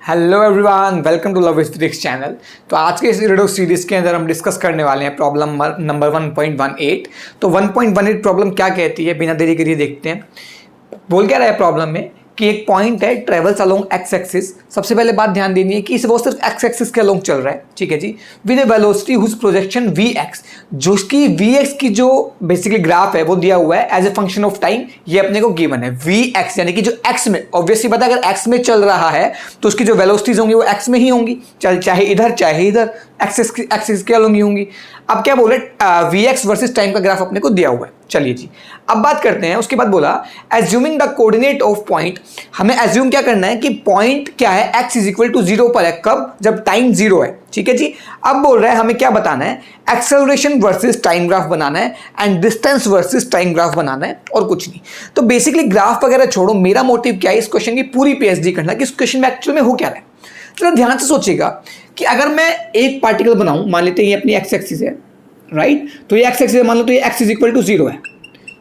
Hello everyone, welcome to love physics channel. तो आज के इस वीडियो सीरीज के अंदर हम डिस्कस करने वाले हैं प्रॉब्लम नंबर 1.18। तो 1.18 प्रॉब्लम क्या कहती है, बिना देरी करिए देखते हैं। बोल क्या रहा है प्रॉब्लम में कि एक पॉइंट है ट्रेवल्स अलोंग एक्स एक्सिस। सबसे पहले बात ध्यान देनी है कि वो सिर्फ एक्स एक्सिस के अलोंग चल रहा है, ठीक है जी, with a velocity whose projection v x, जो उसकी वी एक्स की जो बेसिकली ग्राफ है वो दिया हुआ है as a function of time. ये अपने को गिवन है वी एक्स, यानी कि जो एक्स में, ऑब्वियसली पता है अगर एक्स में चल रहा है तो उसकी जो वेलोसिटीज होंगी वो एक्स में ही होंगी, चाहे इधर एक्सिस के अलोंग ही होंगी। अब क्या बोले, वी एक्स वर्सेज टाइम का ग्राफ अपने को दिया हुआ है। चलिए जी, अब बात करते हैं। उसके बाद बोला assuming the coordinate of point, हमें एज्यूम क्या करना है कि पॉइंट क्या है, x इज इक्वल टू 0 पर है। कब? जब टाइम 0 है, ठीक है जी। अब बोल रहा है हमें क्या बताना है, एक्सेलरेशन वर्सेस टाइम ग्राफ बनाना है and distance versus time graph बनाना है, और कुछ नहीं। तो बेसिकली ग्राफ वगैरह छोड़ो, मेरा मोटिव क्या है इस क्वेश्चन की पूरी पीएचडी करना कि इस क्वेश्चन में एक्चुअल में हो क्या रहा है। तो ध्यान से सोचिएगा कि अगर मैं एक पार्टिकल बनाऊं, मान लेते हैं ये अपनी एक्स एक्सिस है, राइट, तो ये एक्स एक्सिस है, मान लो तो ये x इज इक्वल टू 0 है,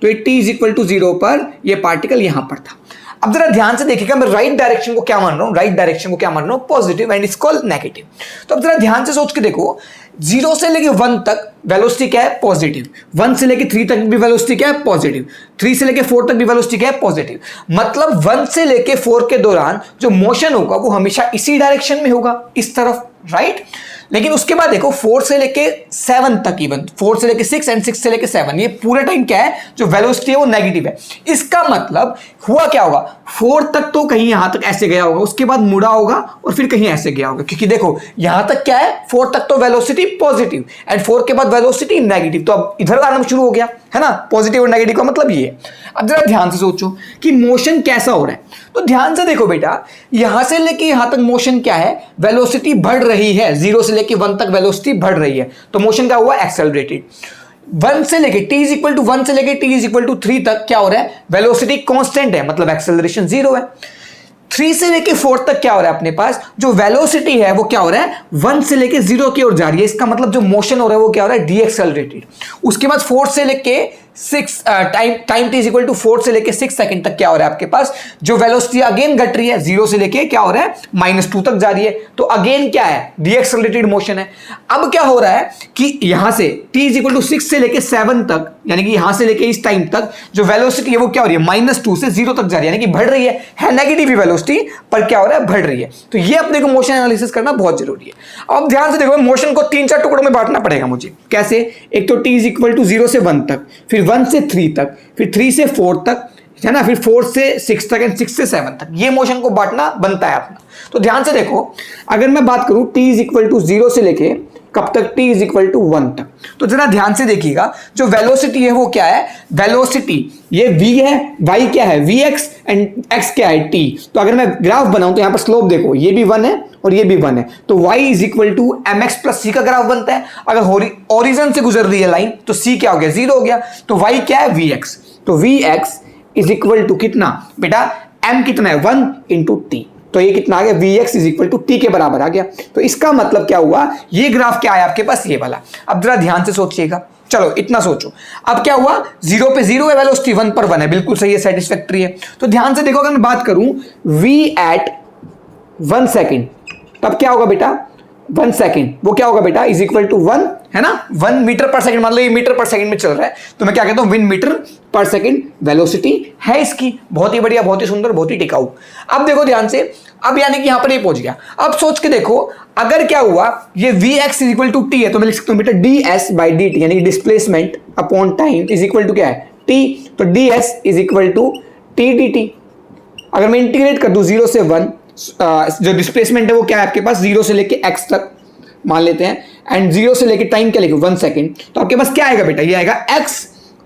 तो ये t इज इक्वल टू 0 पर ये पार्टिकल यहां पर था। अब जरा ध्यान से देखिएगा, मैं राइट डायरेक्शन को क्या मान रहा हूं, राइट डायरेक्शन को क्या मान रहा हूं, positive, and it's called negative. तो अब जरा ध्यान से सोच के देखो, 0 से लेके 1 तक वेलोसिटी क्या है, पॉजिटिव। 1 से लेके 3 तक भी वेलोसिटी क्या है, पॉजिटिव। 3 से लेके 4 तक भी वेलोसिटी क्या है, पॉजिटिव। मतलब 1 से लेके 4 के दौरान जो मोशन होगा वो हमेशा इसी डायरेक्शन में होगा, इस तरफ, राइट। लेकिन उसके बाद देखो 4 से लेके 7 तक, इवन 4 से लेके 6 एंड 6 से लेके 7, ये पूरे टाइम क्या है, जो वेलोसिटी है वो नेगेटिव है। इसका मतलब हुआ क्या होगा, 4 तक तो कहीं यहां तक ऐसे गया होगा, उसके बाद मुड़ा होगा और फिर कहीं ऐसे गया होगा, क्योंकि देखो यहां तक क्या है, 4 तक तो वेलोसिटी पॉजिटिव एंड 4 के बाद वेलोसिटी नेगेटिव, तो अब इधर आना शुरू हो गया है ना, पॉजिटिव और नेगेटिव का मतलब ये है। अब जरा ध्यान से सोचो कि मोशन कैसा हो रहा है। तो ध्यान से देखो बेटा, यहां से लेके यहां तक मोशन क्या है, वेलोसिटी बढ़ रही है। 0 से लेके 1 तक वेलोसिटी बढ़ रही है, तो मोशन क्या हुआ, एक्सेलरेटेड। 1 से लेके t इज इक्वल टू 1 से लेके t इज इक्वल टू 3 तक क्या हो रहा है, वेलोसिटी कांस्टेंट है, मतलब एक्सेलरेशन 0 है। 3 से लेके 4 तक क्या हो रहा है, अपने पास जो वेलोसिटी है वो क्या हो रहा है, 1 से लेके 0 की ओर जा रही है। इसका मतलब जो मोशन हो रहा है वो क्या हो रहा है, डी एक्सेलरेटेड। उसके बाद 4 से लेके 6 time t is equal to 4 से लेके 6 सेकंड तक क्या हो रहा है, आपके पास जो वेलोसिटी अगेन घट रही है, 0 से लेके क्या हो रहा है, -2 तक जा रही है, तो अगेन क्या है, डी एक्सेलरेटेड मोशन है। अब क्या हो रहा है कि यहां से t इज इक्वल टू 6 से लेके 7 तक, यानी कि यहां से लेके इस टाइम तक जो वेलोसिटी है वो क्या हो रही है, -2 से 0 तक जा रही है, यानी कि बढ़ रही है नेगेटिव वेलोसिटी, पर क्या हो रहा है, बढ़ रही है। तो ये अपने को मोशन एनालिसिस करना बहुत जरूरी है। अब ध्यान से देखो, मोशन को 3-4 टुकड़ों में बांटना पड़ेगा मुझे। कैसे? एक तो t इज इक्वल टू 0 से 1 तक, फिर 1 से 3 तक, फिर 3 से 4 तक, है ना, फिर 4 से 6 तक एंड 6 से 7 तक, ये मोशन को बांटना बनता है अपना। तो ध्यान से देखो, अगर मैं बात करूं t इज इक्वल टू 0 से लेके कब तक, t इज इक्वल टू 1 तक, तो जरा ध्यान से देखिएगा, जो वेलोसिटी है वो क्या है, वेलोसिटी ये v है, y क्या है, vx, एंड x क्या है, t। तो अगर मैं ग्राफ बनाऊं तो यहां पर स्लोप देखो, ये भी 1 है और ये भी 1 है, तो y is equal to mx plus c का ग्राफ बनता है। अगर ओरिजिन से गुजर रही है लाइन तो c क्या हो गया, 0 हो गया, तो y क्या है, vx। तो vx इज इक्वल टू कितना बेटा, m कितना है, 1 इंटू t, तो ये कितना आ गया, vx is equal to t के बराबर आ गया। तो इसका मतलब क्या हुआ, ये ग्राफ क्या है आपके पास, ये वाला। अब जरा ध्यान से सोचिएगा, चलो इतना सोचो। अब क्या हुआ, 0 पे 0 है वेलोसिटी, 1 पर 1 है, बिल्कुल सही है, सेटिस्फैक्टरी है। तो ध्यान से देखो, अगर मैं बात करूं v एट 1 सेकेंड, तब क्या होगा बेटा, 1 सेकेंड वो क्या होगा बेटा, इज इक्वल टू 1, है ना, 1 मीटर पर सेकंड, मान लो ये मीटर पर सेकंड में चल रहा है, तो मैं क्या कहता हूं, 1 मीटर पर सेकंड वेलोसिटी है इसकी। बहुत ही बढ़िया, बहुत ही सुंदर, बहुत ही टिकाऊ। अब देखो ध्यान से, अब यानी कि यहां पर ये पहुंच गया। अब सोच के देखो, अगर क्या हुआ, ये vx is equal to t है, तो मैं लिख सकता हूं बेटा ds बाई dt, यानी displacement upon time is equal to क्या है, t। तो ds is equal to t dt। अगर मैं इंटीग्रेट कर दूं 0 से 1, जो डिस्प्लेसमेंट है वो क्या है आपके पास, 0 से लेके x तक मान लेते हैं, एंड 0 से लेके टाइम क्या लेके 1 सेकेंड, तो आपके पास क्या आएगा बेटा, ये आएगा x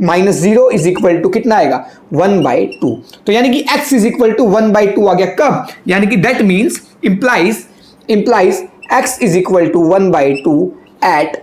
माइनस 0 इज इक्वल टू कितना आएगा, 1/2। तो यानी कि x इज इक्वल टू 1/2 आ गया। कब? यानी कि that means implies x is equal to 1/2 at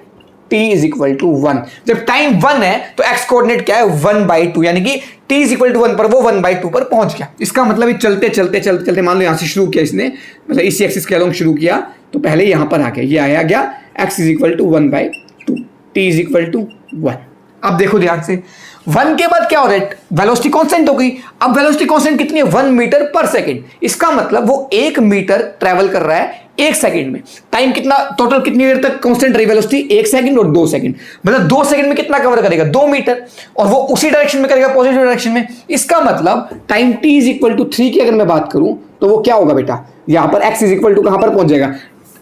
t is equal to 1। जब टाइम 1 है तो x कोऑर्डिनेट क्या है, 1/2, यानी कि t इज इक्वल टू 1 पर वो 1/2 पर पहुंच गया। इसका मतलब चलते चलते मान लो यहां से शुरू किया इसने, मतलब इसी एक्सिस के अलोंग शुरू किया, तो पहले यहां पर आ गया, ये आया गया x is equal to 1/2, t is equal to 1। अब देखो ध्यान से, 1 के बाद क्या हो रहा है, वेलोसिटी कांस्टेंट हो गई। अब वेलोसिटी कांस्टेंट कितनी है, 1 मीटर पर सेकंड। इसका मतलब वो 1 मीटर ट्रेवल कर रहा है 1 सेकंड में। टाइम कितना, टोटल कितनी देर तक कांस्टेंट रही वेलोसिटी, 1 सेकंड और 2 सेकंड। मतलब 2 सेकंड में कितना कवर करेगा, 2 मीटर, और वो उसी डायरेक्शन में करेगा, पॉजिटिव डायरेक्शन में। इसका मतलब time t is equal to 3 की अगर मैं बात करूं तो वो क्या होगा बेटा, यहां पर x इज इक्वल टू कहां पर पहुंच जाएगा,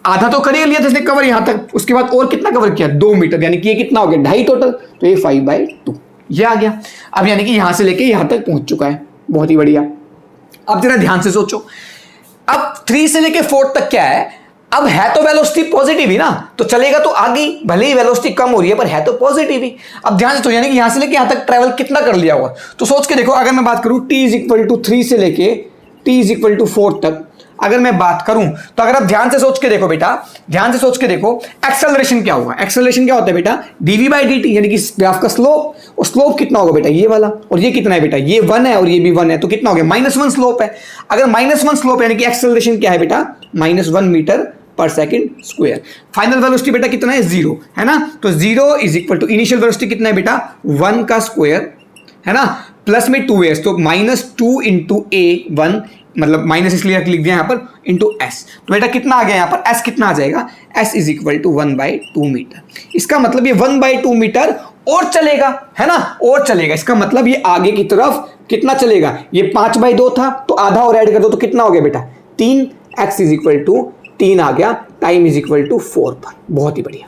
आधा तो कर ही लिया था इसने कवर यहां तक, उसके बाद और कितना कवर किया, 2 मीटर, यानी कि ये कितना हो गया, 2.5 टोटल, तो ये 5/2 ये आ गया। अब यानी कि यहां से लेके यहां तक पहुंच चुका है, बहुत ही बढ़िया। अब जरा ध्यान से सोचो, अब 3 से लेके 4 तक क्या है, अब है तो वेलोसिटी पॉजिटिव ही ना, तो चलेगा तो आगे, भले ही वेलोसिटी कम हो रही है पर है तो पॉजिटिव ही। अब ध्यान से तो यानी कि यहां से लेके यहां तक ट्रेवल कितना कर लिया होगा, तो सोच के देखो, अगर मैं बात करूं t इज इक्वल टू 3 से लेके t इज इक्वल टू 4 तक अगर मैं बात करूं, तो अगर आप ध्यान से सोच के देखो बेटा, ध्यान से सोच के देखो, एक्सेलरेशन क्या होगा, एक्सेलरेशन क्या होता है बेटा, dv/dt, यानी कि ग्राफ का स्लोप, और स्लोप कितना होगा बेटा, ये वाला, और ये कितना है बेटा, ये 1 है और ये भी 1 है, तो कितना हो गया, -1 स्लोप है। अगर -1 स्लोप यानी कि एक्सेलरेशन क्या है बेटा, -1 metre per second square. Final velocity बेटा कितना है, 0 है ना, तो 0 is equal to initial velocity कितना है बेटा, 1 का स्क्वायर है ना, प्लस में 2s, तो -2 इंटू a1, मतलब माइनस इसलिए लिख दिया यहाँ पर, इंटू एस, तो बेटा कितना आ गया यहाँ पर, एस कितना आ जाएगा, s is equal to 1/2 metre. इसका मतलब ये 1/2 मीटर और चलेगा, है ना, और चलेगा। इसका मतलब ये आगे की तरफ कितना चलेगा, ये 5/2 था, तो आधा और ऐड कर दो तो कितना हो गया बेटा, 3, एक्स इज इक्वल टू 3 आ गया, टाइम इज इक्वल टू 4 पर। बहुत ही बढ़िया।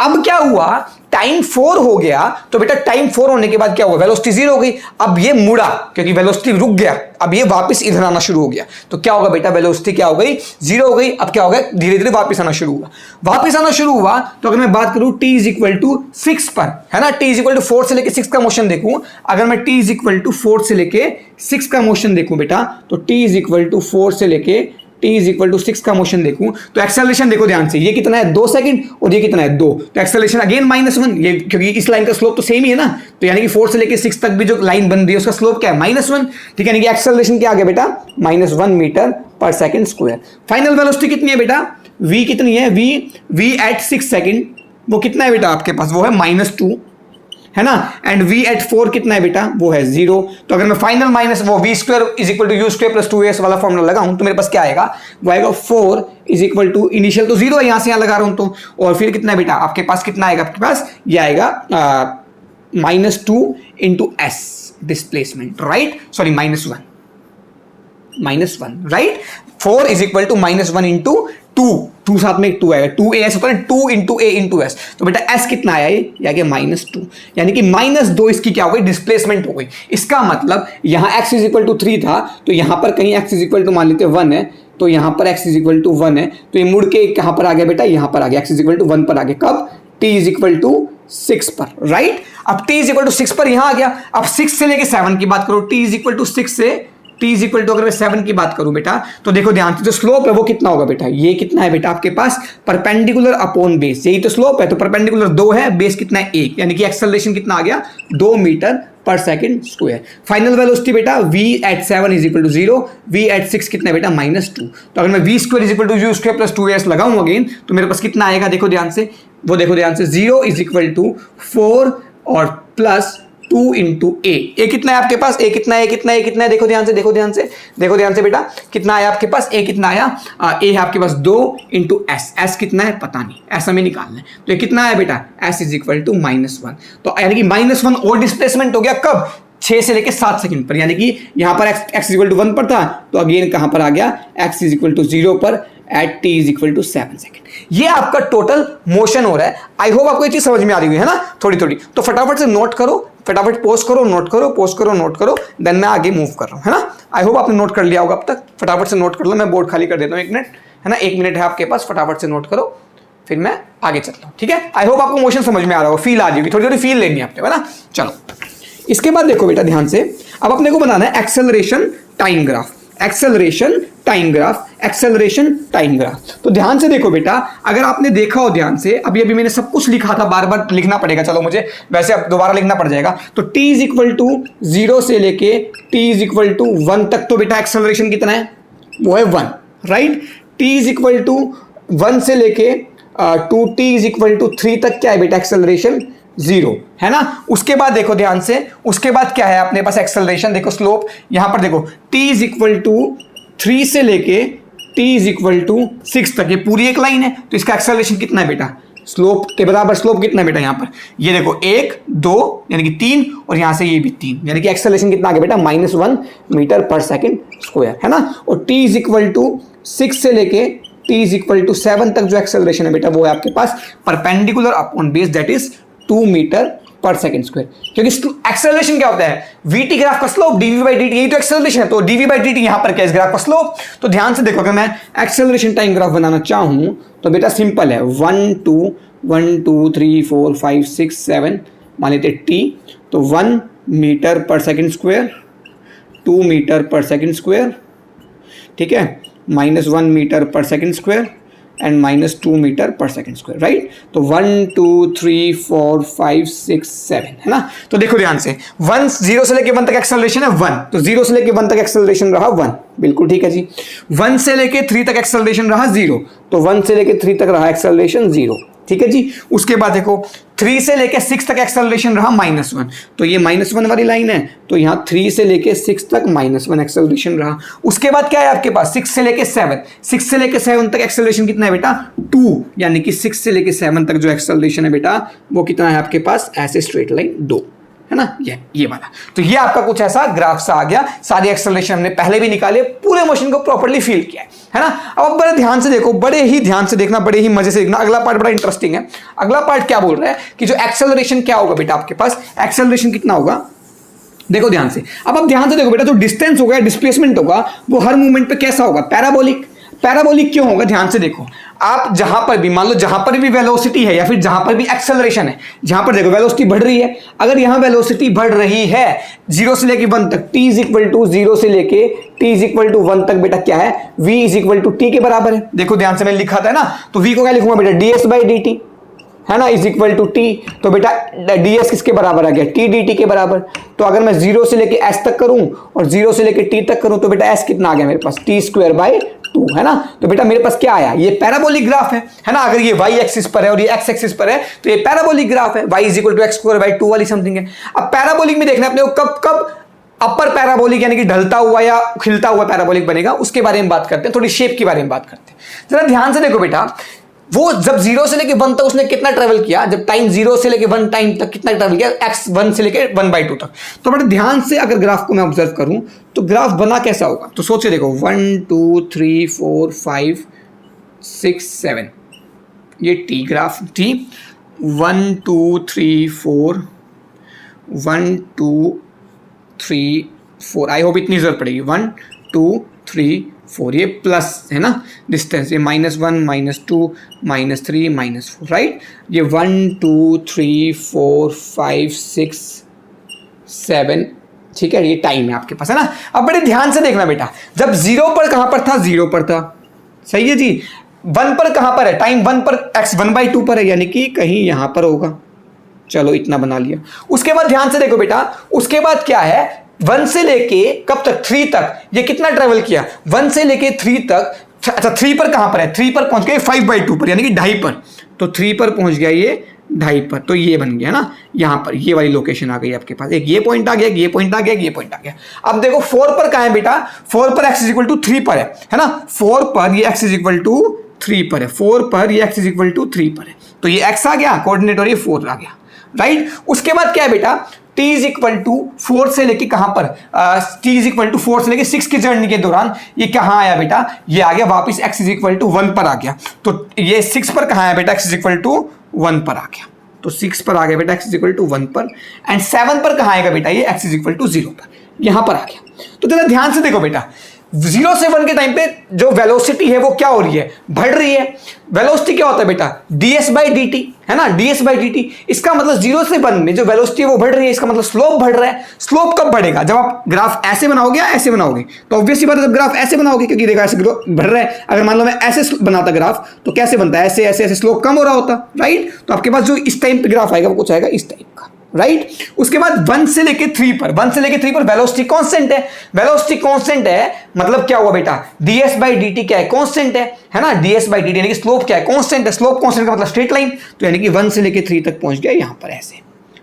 अब क्या हुआ, टाइम 4 हो गया, तो बेटा टाइम 4 होने के बाद क्या हुआ, वेलोसिटी 0 हो गई। अब ये मुड़ा क्योंकि वेलोसिटी रुक गया, अब ये वापस इधर आना शुरू हो गया, तो क्या होगा बेटा, वेलोसिटी क्या हो गई, 0 हो गई। अब क्या होगा, धीरे धीरे वापस आना शुरू हुआ, वापस आना शुरू हुआ। तो अगर मैं बात करूं t इज इक्वल टू 6 पर, है ना, t इज इक्वल टू 4 से लेके 6 का मोशन देखूं, अगर मैं t इज इक्वल टू 4 से लेके 6 का मोशन देखूं बेटा, तो t इज इक्वल टू 4 से लेके t इज इक्वल टू 6 का मोशन देखूं, तो एक्सेलरेशन देखो ध्यान से, ये कितना है, 2 सेकंड, और ये कितना है, 2, तो एक्सेलरेशन अगेन -1, ये क्योंकि इस लाइन का स्लोप तो सेम ही है ना, तो यानी कि 4 से लेके 6 तक भी जो लाइन बन रही है उसका स्लोप क्या है, -1, ठीक है, यानी कि एक्सेलरेशन क्या आ गया बेटा, -1 metre per second square. Final velocity कितनी है बेटा, v कितनी है, v एट 6 सेकंड वो कितना है बेटा आपके पास, वो है -2, है ना, एंड v एट 4 कितना है बेटा, वो है 0। तो अगर मैं फाइनल माइनस वो v square is equal to u square plus 2s वाला फॉर्मूला लगाऊं, तो मेरे पास क्या आएगा, वो आएगा 4 इज इक्वल टू, इनिशियल तो 0 है, यहां से यहां लगा रहा हूं तो, और फिर कितना है बेटा आपके पास, कितना आएगा आपके पास, ये आएगा -2 into s displacement, right, sorry -1 right, 4 is equal to -1 into 2 साथ में एक 2 आएगा, 2as होता है 2 इंटू a इंटू एस, तो बेटा s कितना आया, ये आ गया -2, यानी कि -2 इसकी क्या हो गई, डिस्प्लेसमेंट हो गई। इसका मतलब यहां x इज इक्वल टू 3 था, तो यहां पर कहीं x इज इक्वल टू मान लेते 1 है, तो यहां पर x इज इक्वल टू 1 है, तो ये मुड़ के कहां पर आ गया बेटा, यहां पर आ गया, x इज इक्वल टू 1 पर आ गया, कब, t इज इक्वल टू 6 पर, राइट। अब t इज इक्वल टू 6 पर यहां आ गया। अब 6 से लेके 7 की बात करो, t इज इक्वल टू 6 से t इज इक्वल टू अगर मैं 7 की बात करूं बेटा, तो देखो ध्यान से, जो स्लोप है वो कितना होगा बेटा, ये कितना है बेटा आपके पास, परपेंडिकुलर अपॉन बेस, यही तो स्लोप है, तो परपेंडिकुलर 2 है, बेस कितना है 1, यानी कि एक्सेलरेशन कितना आ गया, 2 metre per second square. Final velocity बेटा v at 7 is equal to 0, v at 6 कितना है बेटा, -2। तो अगर मैं v square is equal to u square plus 2s लगाऊं अगेन, तो मेरे पास कितना आएगा, देखो ध्यान से, वो देखो ध्यान से, 0 इज इक्वल टू 4 और प्लस 2 इंटू ए कितना है आपके पास, a कितना है, कितना है, देखो ध्यान से, देखो ध्यान से बेटा, कितना आया आपके पास, a कितना आया, a है आपके पास 2 इंटू s कितना है पता नहीं, ऐसा में निकालना है, तो ये कितना है बेटा, s इज इक्वल टू -1, तो यानी कि -1 और डिस्प्लेसमेंट हो गया कब, 6 से लेके 7 सेकंड पर, यानी कि यहां पर x इक्वल टू 1 पर था, तो अगेन कहां पर आ गया, x इज इक्वल टू 0 पर at t is equal to 7 second. ये आपका टोटल मोशन हो रहा है। आई होप आपको ये चीज समझ में आ रही हुई है ना, थोड़ी थोड़ी, तो फटाफट से नोट करो, फटाफट पोस्ट करो, नोट करो, पोस्ट करो, नोट करो, देन मैं आगे मूव कर रहा हूं, है ना। आई होप आपने नोट कर लिया होगा अब तक, फटाफट से नोट कर लो, मैं बोर्ड खाली कर देता हूं 1 मिनट, है ना, 1 मिनट है आपके पास, फटाफट से नोट करो, फिर मैं आगे चलता हूं, ठीक है। आई होप आपको मोशन समझ में आ रहा होगा, फील आ रही होगी, थोड़ी थोड़ी फील लेनी है आपने, है ना। चलो इसके बाद देखो बेटा ध्यान से, अब अपने को बनाना है acceleration time graph, acceleration time graph. तो ध्यान से देखो बेटा, अगर आपने देखा हो ध्यान से, अभी मैंने सब कुछ लिखा था, बार बार लिखना पड़ेगा, चलो मुझे वैसे अब दोबारा लिखना पड़ जाएगा। तो t इज इक्वल टू 0 से लेके t इज इक्वल टू 1 तक, तो बेटा एक्सेलरेशन कितना है, वो है 1, right. t is equal to 1 से लेके 2t इज इक्वल टू 3 तक क्या है बेटा एक्सेलरेशन, 0, है ना। उसके बाद देखो ध्यान से, उसके बाद क्या है अपने पास एक्सेलरेशन, देखो स्लोप यहां पर देखो t इज इक्वल टू 3 से लेके t इज इक्वल टू 6 तक, ये पूरी एक लाइन है, तो इसका एक्सेलरेशन कितना है बेटा, स्लोप के बराबर स्लोप कितना है बेटा यहाँ पर, ये देखो 1 2 यानी कि 3 और यहाँ से ये भी 3, यानी कि एक्सेलरेशन कितना आ गया बेटा -1 मीटर पर सेकंड स्क्वायर, है ना। और t इज इक्वल टू 6 से लेके t इज इक्वल टू 7 तक जो एक्सेलरेशन है बेटा वो है आपके पास perpendicular upon base, that is 2 metre per second square. क्योंकि एक्सेलरेशन क्या होता है, vt ग्राफ का स्लोप dv बाई dt, यही तो एक्सेलरेशन है, तो dv बाई dt यहां पर क्या है, इस ग्राफ का स्लोप। तो ध्यान से देखो, अगर मैं एक्सेलरेशन टाइम ग्राफ बनाना चाहूं तो बेटा सिंपल है, 1 2 3 4 5 6 7 मान लेते t, तो 1 metre per second square, 2 metre per second square, ठीक है, -1 metre per second square and -2 metre per second square, right. तो 1 2 3 4 5 6 7, है ना। तो देखो ध्यान से, 0 से लेके 1 तक एक्सेलरेशन है 1, तो 0 से लेके 1 तक एक्सेलरेशन रहा 1, बिल्कुल ठीक है जी। 1 से लेके 3 तक एक्सेलरेशन रहा 0, तो 1 से लेके 3 तक रहा एक्सेलरेशन 0, ठीक है जी। उसके बाद देखो 3 से लेके 6 तक एक्सेलरेशन रहा -1, तो ये -1 वाली लाइन है, तो यहाँ 3 से लेके 6 तक -1 एक्सेलरेशन रहा। उसके बाद क्या है आपके पास, 6 से लेके 7 तक एक्सेलरेशन कितना है बेटा 2, यानी कि 6 से लेके 7 तक जो एक्सेलरेशन है बेटा वो कितना है आपके पास, ऐसे स्ट्रेट लाइन 2, है ना, ये वाला। तो ये आपका कुछ ऐसा ग्राफ सा आ गया, सारी एक्सेलरेशन हमने पहले भी निकाले, पूरे मोशन को प्रॉपर्ली फील किया है ना। अब बड़े ध्यान से देखो, बड़े ही ध्यान से देखना, बड़े ही मजे से देखना, अगला पार्ट बड़ा इंटरेस्टिंग है। अगला पार्ट क्या बोल रहा है कि जो एक्सेलरेशन क्या होगा बेटा आपके पास, एक्सेलरेशन कितना होगा, देखो ध्यान से। अब आप ध्यान से देखो बेटा, जो डिस्टेंस होगा, डिस्प्लेसमेंट होगा, वो हर मूवमेंट पे कैसा होगा, पैराबोलिक। पैराबोलिक क्यों होगा, ध्यान से देखो, आप जहां पर भी मान लो, जहां पर भी वेलोसिटी है या फिर जहां पर भी एक्सेलरेशन है, जहां पर देखो वेलोसिटी बढ़ रही है, अगर यहां वेलोसिटी बढ़ रही है 0 से लेके 1 तक, t इज इक्वल टू 0 से लेके t इज इक्वल टू 1 तक बेटा क्या है, v is equal to t के बराबर है। देखो ध्यान से, मैंने लिखा था ना, तो v को क्या लिखूंगा बेटा, ds बाई dt, है ना, इज इक्वल टू t, तो बेटा ds किसके बराबर आ गया, t dt के बराबर। तो अगर मैं 0 से लेके s तक करूं और 0 से लेके t तक करूं तो बेटा s कितना आ गया मेरे पास, t स्क्वायर बाई 2, है ना। तो बेटा मेरे पास क्या आया, ये पैराबोलिक ग्राफ है ना। अगर ये y एक्सिस पर है और ये x एक्सिस पर है तो ये पैराबोलिक ग्राफ है, y is equal to x square by 2 वाली समथिंग है। अब पैराबोलिक में देखना अपने को कब अपर पैराबोलिक यानी कि ढलता हुआ या खिलता हुआ पैराबोलिक बनेगा, उसके बारे में बात करते हैं, थोड़ी शेप के बारे में बात करते हैं। जरा ध्यान से देखो बेटा, वो जब 0 से लेके 1 तक उसने कितना ट्रेवल किया, जब टाइम 0 से लेके 1 टाइम तक कितना ट्रेवल किया, x 1 से लेके 1/2 तक। तो बड़े ध्यान से अगर ग्राफ को मैं ऑब्जर्व करूं तो ग्राफ बना कैसा होगा, तो सोचे देखो 1 2 3 4 5 6 7, ये t graph, t 1 2 3 4 1 2 3 4, I hope इतनी जरूरत पड़ेगी, 1 2 3 4, ये प्लस है ना डिस्टेंस, ये -1 -2 -3 -4, राइट। ये 1 2 3 4 5 6 7, ठीक है, ये टाइम है आपके पास, है ना। अब बड़े ध्यान से देखना बेटा, जब 0 पर कहां पर था, 0 पर था, सही है जी। 1 पर कहां पर है, टाइम 1 पर x 1/2 पर है, यानी कि कहीं यहां पर होगा, चलो इतना बना लिया। उसके बाद ध्यान से देखो बेटा, उसके बाद क्या है, 1 से लेके कब तक, 3 तक, ये कितना ट्रेवल किया, 1 से लेके 3 तक, अच्छा 3 पर कहां पर है, 3 पर पहुंच गया 5/2 पर, यानी कि 2.5 पर, तो 3 पर पहुंच गया ये 2.5 पर, तो ये बन गया ना, यहां पर ये वाली लोकेशन आ गई आपके पास, एक ये पॉइंट आ गया, ये पॉइंट आ गया, ये पॉइंट आ गया। अब देखो 4 पर कहां है बेटा, 4 पर x इज इक्वल टू 3 पर है ना, 4 पर ये x इज इक्वल टू 3 पर है, 4 पर ये x इज इक्वल टू 3 पर है, तो ये x आ गया कोऑर्डिनेट और ये 4 आ गया, राइट। उसके बाद क्या है बेटा, t इज इक्वल टू 4 से लेके कहां पर, t इज इक्वल टू 4 से लेके 6 की जर्नी के दौरान ये कहां आया बेटा, ये आ गया वापस x इज इक्वल टू 1 पर आ गया, तो ये 6 पर कहां आया बेटा, x इज इक्वल टू 1 पर आ गया, तो 6 पर आ गया बेटा x इज इक्वल टू 1 पर, एंड 7 पर कहां आएगा बेटा, ये x इज इक्वल टू 0 पर, यहां पर आ गया। तो जरा ध्यान से देखो बेटा, 0 से 1 के टाइम पे जो वेलोसिटी है वो क्या हो रही है, बढ़ रही है। वेलोसिटी क्या होता है बेटा, ds बाई dt, है ना, ds बाई dt। इसका मतलब 0 से 1 में जो वेलोसिटी है वो बढ़ रही है, इसका मतलब स्लोप बढ़ रहा है। स्लोप कब बढ़ेगा, जब आप ग्राफ ऐसे बनाओगे या ऐसे बनाओगे, तो ऑब्वियसली बात है जब ग्राफ ऐसे बनाओगे, क्योंकि देखो ऐसे बढ़ रहा है। अगर मान लो मैं ऐसे बनाता ग्राफ तो कैसे बनता है, ऐसे ऐसे ऐसे, स्लोप कम हो रहा होता, राइट। तो आपके पास जो इस टाइम पे ग्राफ आएगा वो कुछ आएगा इस टाइप का, राइट। उसके बाद 1 से लेके 3 पर, 1 से लेके 3 पर वेलोसिटी कांस्टेंट है, वेलोसिटी कांस्टेंट है, मतलब क्या हुआ बेटा, ds बाई dt क्या है, कांस्टेंट है ना, ds बाई dt यानी कि स्लोप क्या है, कांस्टेंट है, स्लोप कांस्टेंट का मतलब स्ट्रेट लाइन, तो यानी कि 1 से लेके 3 तक पहुंच गया यहां पर ऐसे,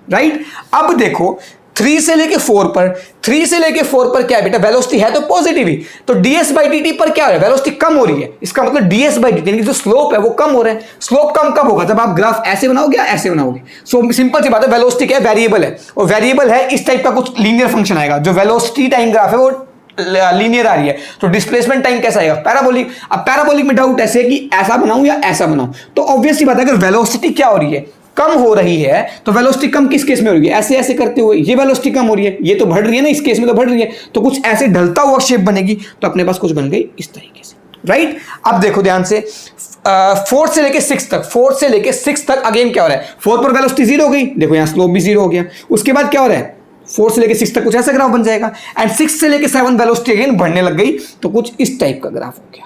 राइट। अब देखो 3 से लेके 4 पर, 3 से लेके 4 पर क्या है बेटा, वेलोसिटी है तो पॉजिटिव ही, तो ds बाई dt पर क्या हो रहा है, वेलोसिटी कम हो रही है, इसका मतलब ds बाई dt यानी कि जो स्लोप है वो कम हो रहा है। स्लोप कम कब होगा, जब आप ग्राफ ऐसे बनाओगे या ऐसे बनाओगे। सो सिंपल सी बात है, वेलोसिटी क्या है, वेरिएबल है, और वेरिएबल है इस टाइप का कुछ लीनियर फंक्शन आएगा, जो वेलोसिटी टाइम ग्राफ है वो लीनियर आ रही है, तो डिस्प्लेसमेंट टाइम कैसा आएगा, पैराबोलिक। अब पैराबोलिक में डाउट ऐसे है कि ऐसा बनाऊं या ऐसा बनाऊं, तो ऑब्वियसली बात है अगर वेलोसिटी क्या हो रही है, कम हो रही है, तो वेलोसिटी कम किस केस में हो रही है, ऐसे ऐसे करते हुए ये वेलोसिटी कम हो रही है, ये तो बढ़ रही है ना, इस केस में तो बढ़ रही है, तो कुछ ऐसे ढलता हुआ शेप बनेगी, तो अपने पास कुछ बन गई इस तरीके से, राइट। अब देखो ध्यान से 4 से लेके 6 तक, 4 से लेके 6 तक अगेन क्या हो रहा है, 4 पर वेलोसिटी 0 हो गई, देखो यहाँ स्लोप भी 0 हो गया। उसके बाद क्या हो रहा है, 4 से लेके 6 तक कुछ ऐसा ग्राफ बन जाएगा, एंड 6 से लेके 7 वेलोसिटी अगेन बढ़ने लग गई, तो कुछ इस टाइप का ग्राफ हो गया,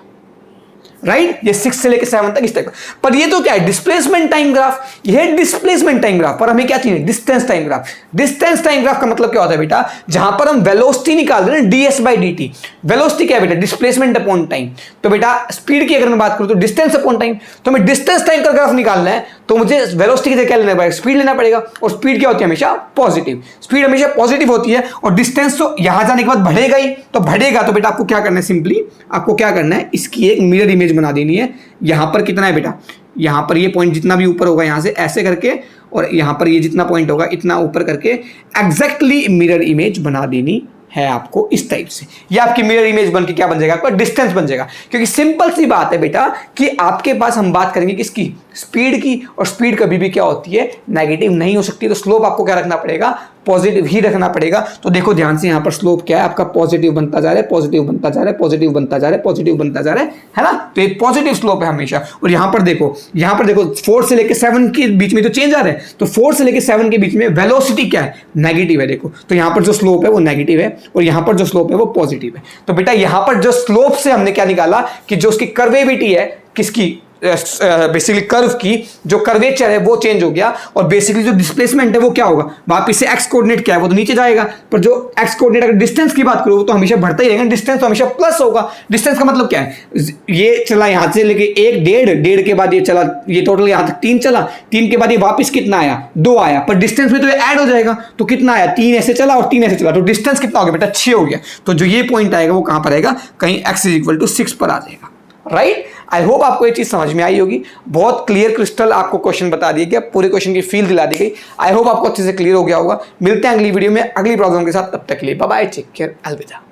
राइट। ये 6 से लेके 7 तक इस टाइप का। पर ये तो क्या है, डिस्प्लेसमेंट टाइम ग्राफ, ये है डिस्प्लेसमेंट टाइम ग्राफ, पर हमें क्या चाहिए, distance time graph. Distance time graph का मतलब क्या होता है बेटा, जहां पर हम वेलोसिटी निकाल रहे हैं ds बाई dt, वेलोसिटी क्या है बेटा, डिस्प्लेसमेंट अपॉन टाइम, तो बेटा स्पीड की अगर मैं बात करूं तो डिस्टेंस अपॉन टाइम, तो हमें डिस्टेंस टाइम का ग्राफ निकालना है, तो मुझे वेलोसिटी की जगह क्या लेना पड़ेगा, स्पीड लेना पड़ेगा, और स्पीड क्या होती है, हमेशा पॉजिटिव, स्पीड हमेशा पॉजिटिव होती है, और डिस्टेंस तो यहां जाने के बाद बढ़ेगा ही, तो बढ़ेगा तो बेटा आपको क्या करना है, सिंपली आपको क्या करना है, इसकी एक मिरर इमेज बना देनी है। यहां पर कितना है बेटा, यहां पर ये पॉइंट जितना भी ऊपर होगा यहां से ऐसे करके, और यहां पर ये जितना पॉइंट होगा इतना ऊपर करके एग्जैक्टली मिरर इमेज बना देनी है आपको इस टाइप से। ये आपकी मिरर इमेज बन के क्या बन जाएगा, आपका डिस्टेंस बन जाएगा। क्योंकि सिंपल सी बात है बेटा कि आपके पास हम बात करेंगे किसकी, स्पीड की, और स्पीड कभी भी क्या होती है, नेगेटिव नहीं हो सकती, तो स्लोप आपको क्या रखना पड़ेगा, पॉजिटिव ही रखना पड़ेगा। तो देखो ध्यान से, यहां पर स्लोप क्या है आपका, पॉजिटिव बनता जा रहा है, पॉजिटिव बनता जा रहा है, पॉजिटिव बनता जा रहा है, पॉजिटिव बनता जा रहा है ना, तो ये पॉजिटिव स्लोप है हमेशा। और यहां पर देखो 4 से लेकर 7 के बीच में तो चेंज आ रहा है, तो 4 से लेकर 7 के बीच में वेलोसिटी क्या है, नेगेटिव है, देखो तो यहां पर जो स्लोप है वो नेगेटिव है, और यहां पर जो स्लोप है वो पॉजिटिव है। तो बेटा यहां पर जो स्लोप से हमने क्या निकाला कि जो उसकी कर्वेबिलिटी है किसकी, बेसिकली कर्व की जो कर्वेचर है वो चेंज हो गया, और बेसिकली जो डिस्प्लेसमेंट है वो क्या होगा, वापस से एक्स कोऑर्डिनेट क्या है वो तो नीचे जाएगा, पर जो एक्स कोऑर्डिनेट अगर डिस्टेंस की बात करो वो तो हमेशा बढ़ता ही रहेगा, डिस्टेंस तो हमेशा प्लस होगा। डिस्टेंस का मतलब क्या है, ये चला यहां से लेके 1 1.5 के बाद ये चला, ये टोटल यहां तक 3 चला, 3 के बाद ये वापस कितना आया, 2 आया, पर डिस्टेंस में तो ये ऐड हो जाएगा, तो कितना आया, 3 ऐसे चला और 3 ऐसे चला, तो डिस्टेंस कितना हो गया बेटा, 6 हो गया। तो जो ये पॉइंट आएगा वो कहां पर आएगा, कहीं x = 6 पर आ जाएगा, राइट। आई होप आपको ये चीज समझ में आई होगी, बहुत क्लियर क्रिस्टल आपको क्वेश्चन बता दिया गया, पूरे क्वेश्चन की फील दिला दी गई। आई होप आपको अच्छे से क्लियर हो गया होगा। मिलते हैं अगली वीडियो में अगली प्रॉब्लम के साथ, तब तक के लिए बाय बाय, टेक केयर, अलविदा।